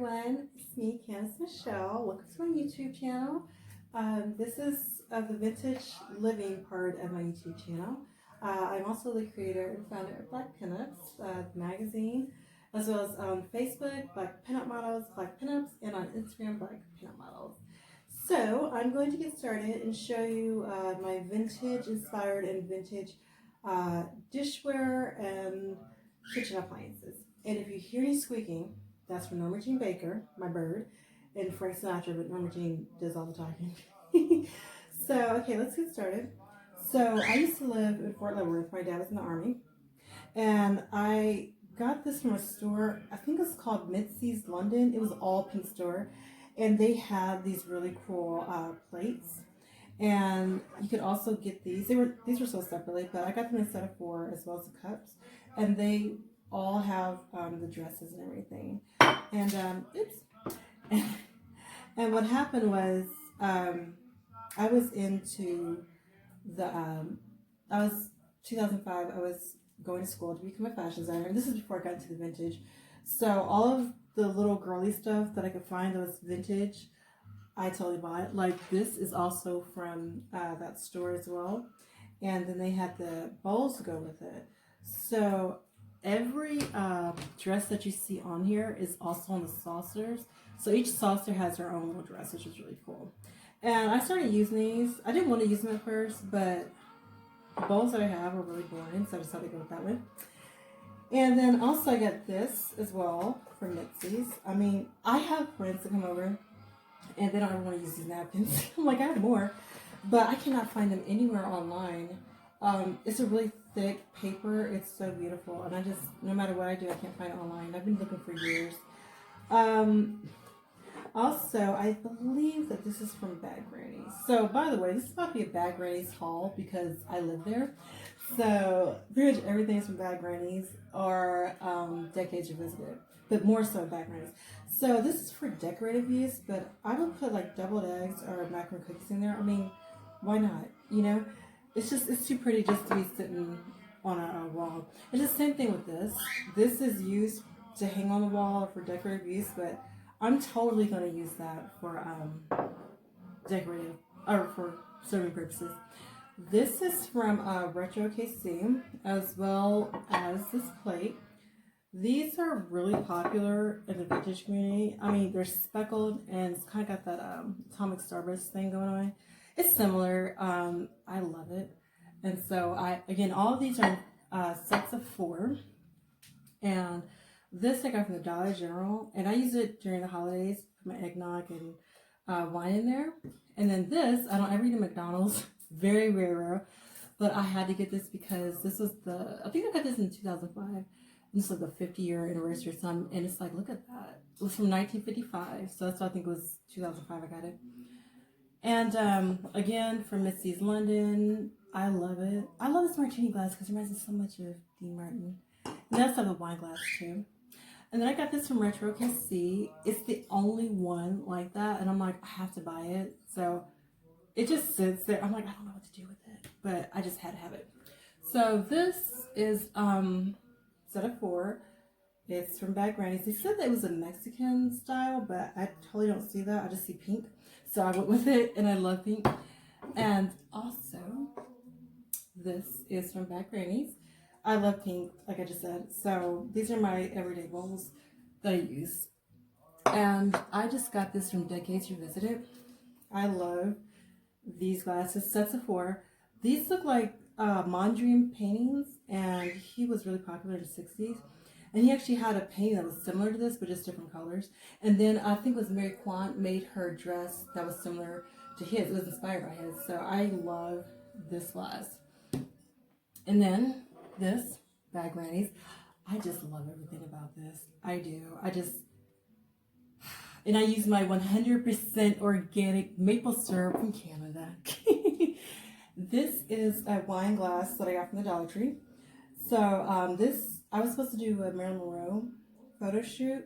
everyone, it's me, Candace Michelle. Welcome to my YouTube channel. This is the vintage living part of my YouTube channel. I'm also the creator and founder of Black Pinups, magazine, as well as on Facebook, Black Pinup Models, Black Pinups, and on Instagram, Black Pinup Models. So I'm going to get started and show you my vintage inspired and vintage dishware and kitchen appliances. And if you hear any squeaking, that's from Norma Jean Baker, my bird, and Frank Sinatra, but Norma Jean does all the talking. So, okay, let's get started. So, I used to live in Fort Leavenworth. My dad was in the Army. And I got this from a store, I think it's called Mitzy's London. It was all pink store. And they had these really cool plates. And you could also get these. These were sold separately, but I got them in a set of 4 as well as the cups. And they all have the dresses and everything. And oops. And what happened was I was into the I was 2005. I was going to school to become a fashion designer, and this is before I got into the vintage. So all of the little girly stuff that I could find that was vintage, I totally bought. Like this is also from that store as well, and then they had the bowls to go with it. So every dress that you see on here is also on the saucers. So each saucer has her own little dress, which is really cool. And I started using these. I didn't want to use them at first, but the bowls that I have are really boring, so I decided to go with that one. And then also I got this as well from Mitzy's. I mean, I have friends that come over and they don't ever want to use these napkins. I'm like, I have more, but I cannot find them anywhere online. It's a really thick paper. It's so beautiful, and I just, no matter what I do, I can't find it online. I've been looking for years. Also, I believe that this is from Bad Granny's. So, by the way, this is about to be a Bad Granny's haul because I live there. So, pretty much everything is from Bad Granny's or Decades Revisited, but more so Bad Granny's. So, this is for decorative use, but I would put like deviled eggs or macaroni cookies in there. I mean, why not? You know, it's too pretty just to be sitting on a wall. It's the same thing with this. This is used to hang on the wall for decorative use, but I'm totally going to use that for decorative or for serving purposes. This is from RetrOKC as well as this plate. These are really popular in the vintage community. I mean, they're speckled and it's kind of got that atomic starburst thing going on. It's similar. I love it. And so again, all of these are sets of 4. And this I got from the Dollar General, and I use it during the holidays, put my eggnog and wine in there. And then this, I don't ever eat at McDonald's, very rare, but I had to get this because this was I think I got this in 2005. This is like the 50-year anniversary or something, and it's like, look at that. It was from 1955, so that's why I think it was 2005 I got it. And again, from Mitzy's London, I love it. I love this martini glass because it reminds me so much of Dean Martin. And that's on the wine glass too. And then I got this from RetrOKC. It's the only one like that. And I'm like, I have to buy it. So it just sits there. I'm like, I don't know what to do with it. But I just had to have it. So this is set of 4. It's from Bad Granny's. They said that it was a Mexican style, but I totally don't see that. I just see pink. So I went with it, and I love pink. And also, this is from Bad Granny's. I love pink, like I just said. So these are my everyday bowls that I use. And I just got this from Decades Revisited. I love these glasses, sets of 4. These look like Mondrian paintings, and he was really popular in the 60s. And he actually had a painting that was similar to this, but just different colors. And then I think it was Mary Quant made her dress that was similar to his. It was inspired by his. So I love this glass. And then this, Bad Granny's. I just love everything about this. I do. And I use my 100% organic maple syrup from Canada. This is a wine glass that I got from the Dollar Tree. So I was supposed to do a Marilyn Monroe photo shoot.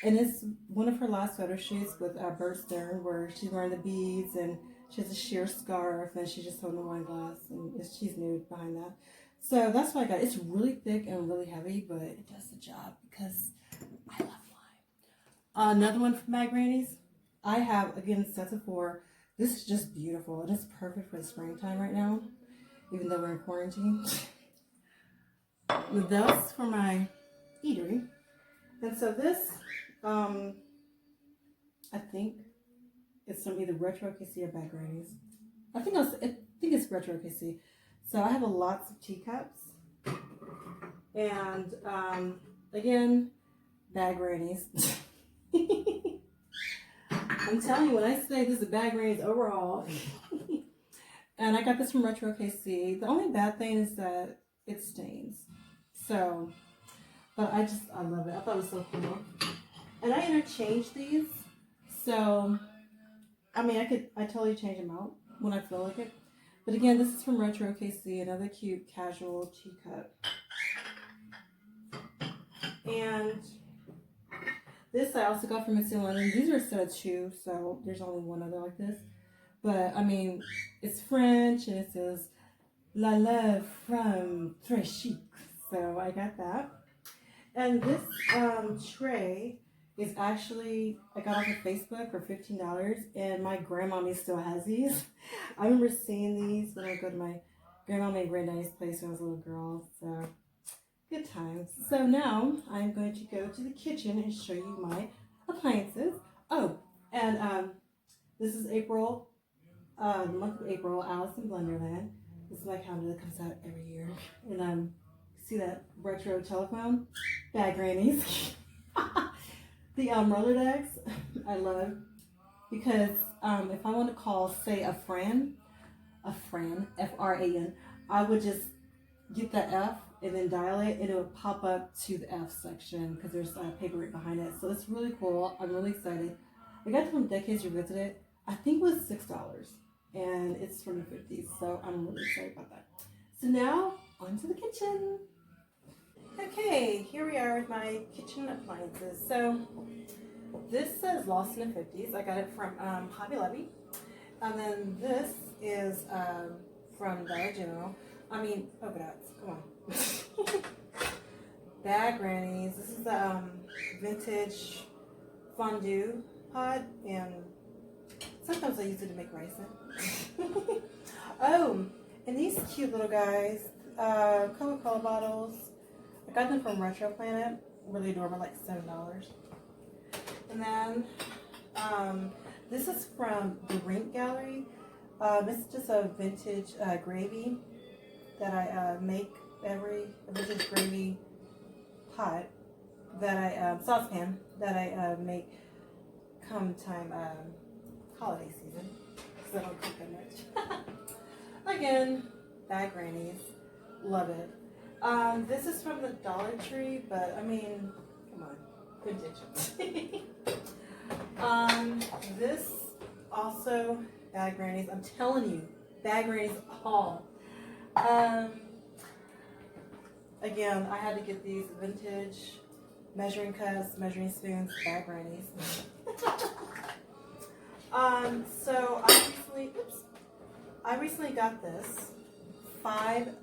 And it's one of her last photo shoots with Bert Stern, where she's wearing the beads and she has a sheer scarf and she's just holding the wine glass and she's nude behind that. So that's what I got. It's really thick and really heavy, but it does the job because I love Another one from Bag Grannies. I have, again, sets of 4. This is just beautiful. It is perfect for the springtime right now, even though we're in quarantine. That's for my eatery. And so this, I think it's from either RetrOKC or Bag Grannies. I think it's RetrOKC. So I have lots of teacups. And again, Bag Grannies. I'm telling you, when I say this is Bag Grannies overall, and I got this from RetrOKC. The only bad thing is that it stains. So, but I love it. I thought it was so cool. And I interchange these. So, I mean, I totally change them out when I feel like it. But again, this is from RetrOKC, another cute casual teacup. And this I also got from Mitzy London. These are a set of 2, so there's only one other like this. But I mean, it's French and it says La Love from Très Chic. So I got that. And this tray is actually, I got off of Facebook for $15, and my grandmommy still has these. I remember seeing these when I go to my grandmommy and granddaddy's place when I was a little girl. So good times. So now I'm going to go to the kitchen and show you my appliances. Oh, and this is April, the month of April, Alice in Blunderland. This is my calendar that comes out every year. And see that retro telephone? Bag Grannies. The roller decks, I love, because if I want to call, say, a Fran, F-R-A-N, I would just get the F and then dial it, and it would pop up to the F section because there's paper right behind it. So it's really cool. I'm really excited. I got it from Decades Revisited. I think it was $6, and it's from the 50s. So I'm really excited about that. So now on to the kitchen. Okay, here we are with my kitchen appliances. So this says Lost in the 50s. I got it from Hobby Lobby. And then this is from Dollar General. I mean, open up. Come on. Bag Grannies. This is the vintage fondue pot. And sometimes I use it to make rice in. Oh, and these cute little guys. Coca-Cola bottles. I got them from Retro Planet, really adorable, like $7. And then this is from the Rink Gallery. This is just a vintage gravy that I make a vintage gravy pot that I, saucepan that I make come time holiday season, because I don't cook that much. Again, Bag Grannies, love it. This is from the Dollar Tree, but I mean, come on, vintage. This also Bag Grannies. I'm telling you, Bag Grannies all. Again, I had to get these vintage measuring cups, measuring spoons, Bag Grannies. So I recently got this, $5.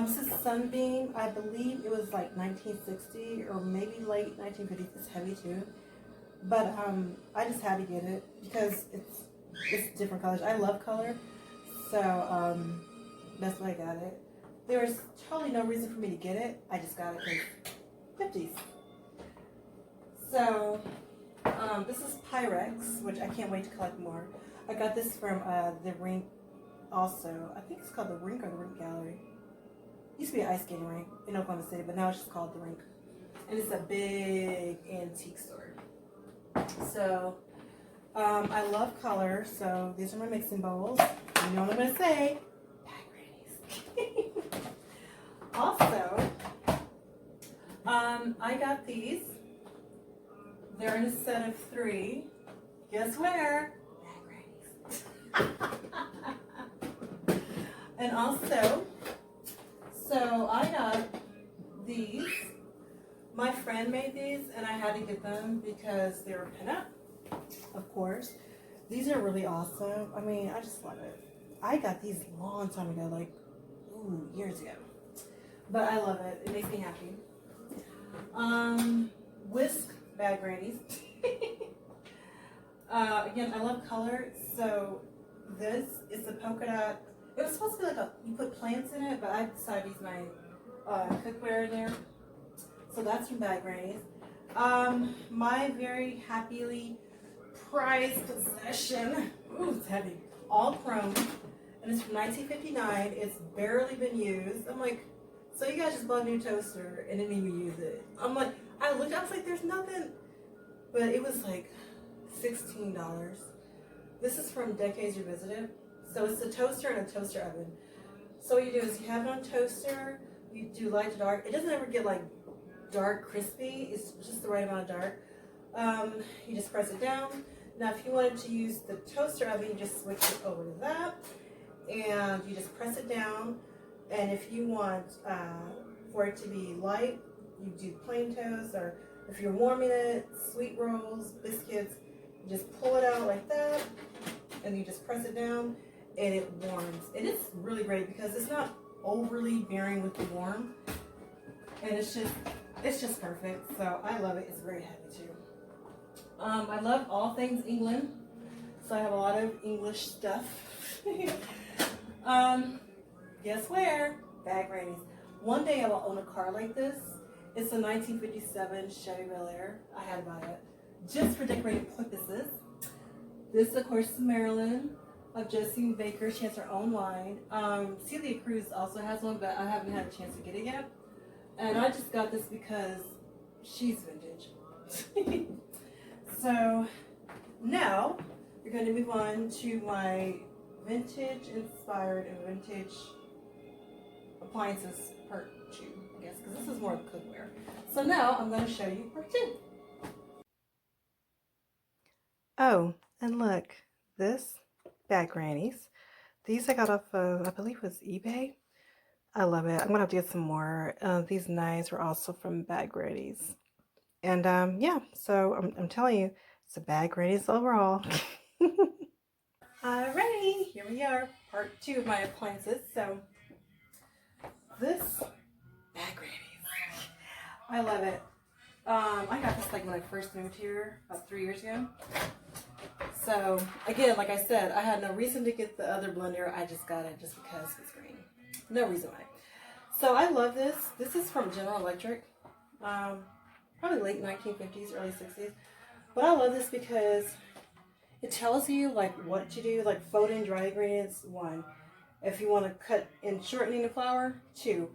This is Sunbeam. I believe it was like 1960 or maybe late 1950s. It's heavy too, but I just had to get it because it's different colors. I love color, so that's why I got it. There was totally no reason for me to get it. I just got it because 50s. So this is Pyrex, which I can't wait to collect more. I got this from the Rink. Also, I think it's called the Rink or the Rink Gallery. It used to be an ice skating rink in Oklahoma City, but now it's just called the Rink. And it's a big antique store. So, I love color, so these are my mixing bowls. You know what I'm going to say? Bag Grannies. Also, I got these. They're in a set of 3. Guess where? Bag Grannies. And also, so I got these. My friend made these, and I had to get them because they were pinup, of course. These are really awesome. I mean, I just love it. I got these a long time ago, like, years ago. But I love it. It makes me happy. Whisk Bad Grannies. Again, I love color, so this is the polka dot. It was supposed to be like you put plants in it, but I decided to use my cookware in there. So that's from Bad Grannies. My very happily prized possession. Ooh, it's heavy. All chrome, and it's from 1959. It's barely been used. I'm like, so you guys just bought a new toaster and didn't even use it. I'm like, I looked, I was like, there's nothing, but it was like $16. This is from Decades Revisited. So it's a toaster and a toaster oven. So what you do is you have it on toaster, you do light to dark. It doesn't ever get like dark crispy, it's just the right amount of dark. You just press it down. Now if you wanted to use the toaster oven, you just switch it over to that, and you just press it down. And if you want for it to be light, you do plain toast, or if you're warming it, sweet rolls, biscuits, you just pull it out like that, and you just press it down, and it warms. And it's really great because it's not overly bearing with the warm, and it's just perfect. So I love it. It's very heavy too. I love all things England, so I have a lot of English stuff. Guess where? Bad Grannies. One day I will own a car like this. It's a 1957 Chevy Bel Air. I had to buy it just for decorating purposes. This, of course, is Maryland of Josephine Baker. She has her own line. Celia Cruz also has one, but I haven't had a chance to get it yet. And I just got this because she's vintage. So now we're going to move on to my vintage inspired and vintage appliances part 2, I guess, because this is more of cookware. So now I'm going to show you part 2. Oh, and look, this Bad Grannies. These I got off of, I believe it was eBay. I love it. I'm going to have to get some more. These knives were also from Bad Grannies. And yeah, so I'm telling you, it's a Bad Grannies overall. Alrighty, here we are, part 2 of my appliances. So this Bad Grannies, I love it. I got this like when I first moved here about 3 years ago. So again, like I said, I had no reason to get the other blender. I just got it just because it's green. No reason why. So I love this. This is from General Electric. Probably late 1950s, early 60s. But I love this because it tells you like what to do, like folding dry ingredients, 1. If you want to cut in shortening the flour, 2.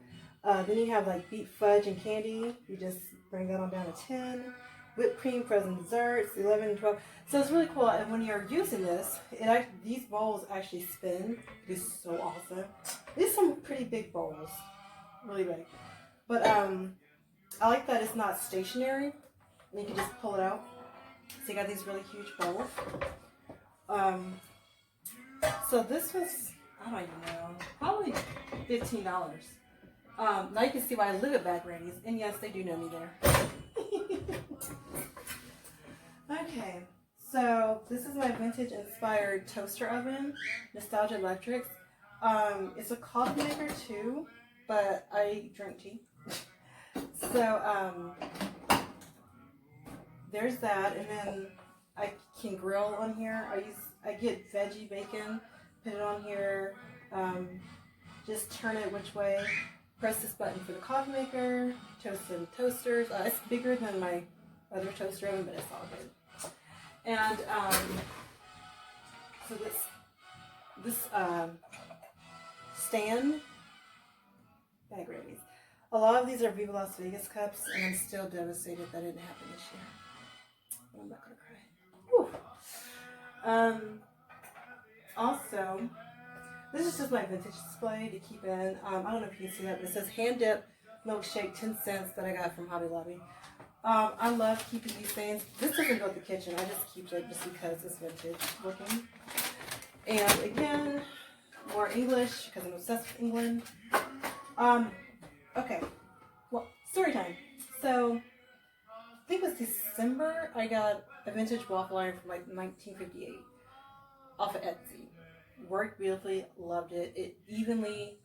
Then you have like beet fudge and candy. You just bring that on down to 10. Whipped cream, frozen desserts, 11 and 12. So it's really cool. And when you're using this, these bowls actually spin. It is so awesome. These are some pretty big bowls, really big. But I like that it's not stationary. And you can just pull it out. So you got these really huge bowls. So this was, I don't even know, probably $15. Now you can see why I live at Bad Grannies, and yes, they do know me there. Okay, so this is my vintage inspired toaster oven, Nostalgia Electrics. It's a coffee maker too, but I drink tea. So there's that, and then I can grill on here. I get veggie bacon, put it on here, just turn it which way, press this button for the coffee maker, toast in toasters. It's bigger than my other toaster oven, but it's all good. And so this stand, Bad Grannies. A lot of these are Viva Las Vegas cups, and I'm still devastated that didn't happen this year. But I'm not gonna cry. Whew. Also, this is just my vintage display to keep in. I don't know if you can see that, but it says hand dip milkshake 10 cents that I got from Hobby Lobby. I love keeping these things. This doesn't go in the kitchen. I just keep it just because it's vintage looking. And again, more English because I'm obsessed with England. Okay, well, story time. So, I think it was December, I got a vintage waffle iron from like 1958 off of Etsy. Worked beautifully, loved it. It evenly,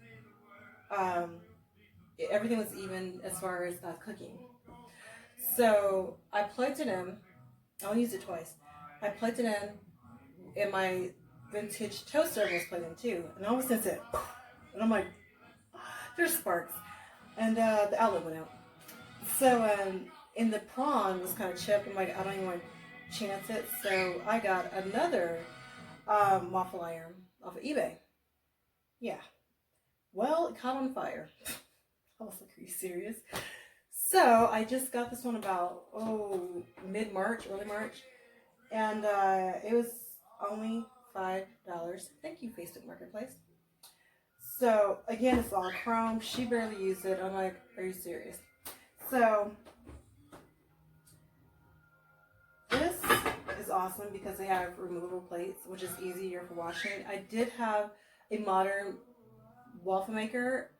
everything was even as far as cooking. So I plugged it in. I only used it twice. I plugged it in, and my vintage toaster was plugged in too. And all of a sudden it said, and I'm like, there's sparks. And the outlet went out. So and the prawn was kind of chipped. I'm like, I don't even want to chance it. So I got another waffle iron off of eBay. Yeah. Well, it caught on fire. I was like, are you serious? So I just got this one about, mid-March, early March. And it was only $5. Thank you, Facebook Marketplace. So again, it's all chrome. She barely used it. I'm like, are you serious? So this is awesome because they have removable plates, which is easier for washing. I did have a modern waffle maker,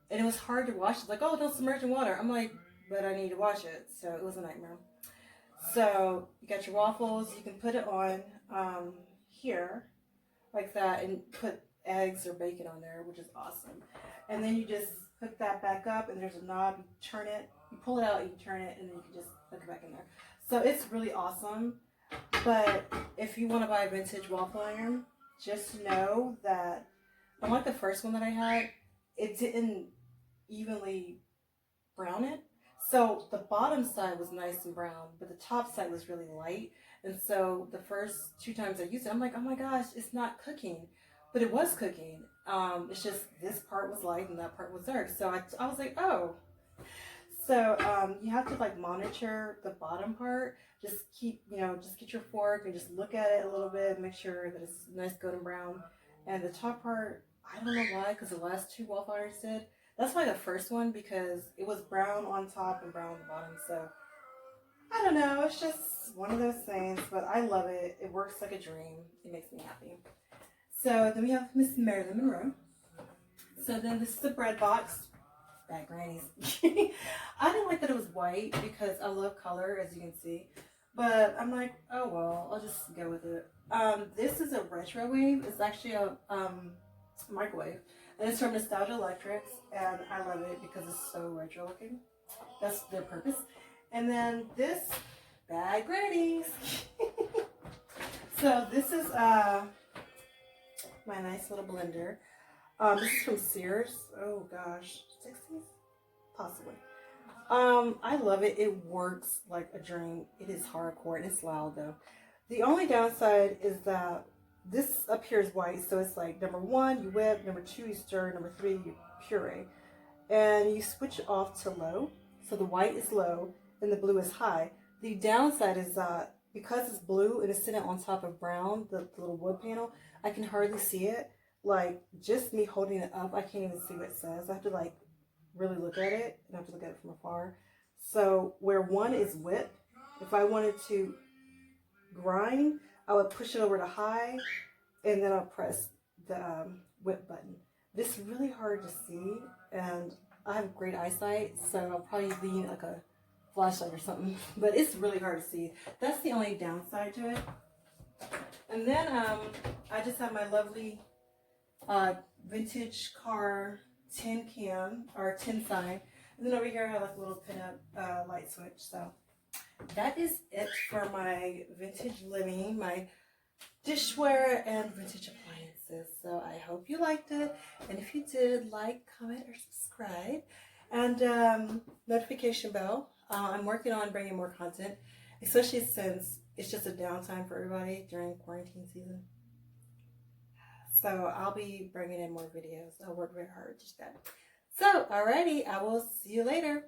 and it was hard to wash. It's like, oh, don't submerge in water. I'm like, but I need to wash it. So it was a nightmare. So you got your waffles. You can put it on here like that and put eggs or bacon on there, which is awesome. And then you just hook that back up, and there's a knob. You turn it, you pull it out, you turn it, and then you can just hook it back in there. So it's really awesome. But if you want to buy a vintage waffle iron, just know that unlike the first one that I had, it didn't evenly brown it. So the bottom side was nice and brown, but the top side was really light. And so the first 2 times I used it, I'm like, oh my gosh, it's not cooking. But it was cooking. It's just this part was light and that part was dark. So I was like, oh. So you have to like monitor the bottom part. Just keep, just get your fork and just look at it a little bit. Make sure that it's nice golden brown. And the top part, I don't know why, because the last 2 waffle irons did. That's why the first one, because it was brown on top and brown on the bottom. So I don't know. It's just one of those things. But I love it. It works like a dream. It makes me happy. So then we have Miss Marilyn Monroe. So then this is the bread box. Bad Granny's. I didn't like that it was white because I love color, as you can see. But I'm like, oh well, I'll just go with it. This is a RetrOKC. It's actually a microwave. And it's from Nostalgia Electrics. And I love it because it's so retro looking. That's their purpose. And then this, Bad Granny's. So this is my nice little blender. This is from Sears. Oh gosh, 60s? Possibly. I love it. It works like a dream. It is hardcore and it's loud though. The only downside is that this up here is white, so it's like number 1 you whip, number 2 you stir, number 3 you puree. And you switch off to low. So the white is low and the blue is high. The downside is that because it's blue and it's sitting on top of brown, the little wood panel, I can hardly see it. Like, just me holding it up, I can't even see what it says. I have to, like, really look at it, and I have to look at it from afar. So, where 1 is whip, if I wanted to grind, I would push it over to high, and then I'll press the whip button. This is really hard to see, and I have great eyesight, so I'll probably need, like, a flashlight or something. But it's really hard to see. That's the only downside to it. And then, I just have my lovely vintage car tin can or tin sign, and then over here I have like a little pinup light switch. So that is it for my vintage living, my dishware and vintage appliances. So I hope you liked it, and if you did, like, comment, or subscribe, and notification bell. I'm working on bringing more content, especially since it's just a downtime for everybody during quarantine season. So I'll be bringing in more videos. I'll work very hard just that. So, alrighty, I will see you later.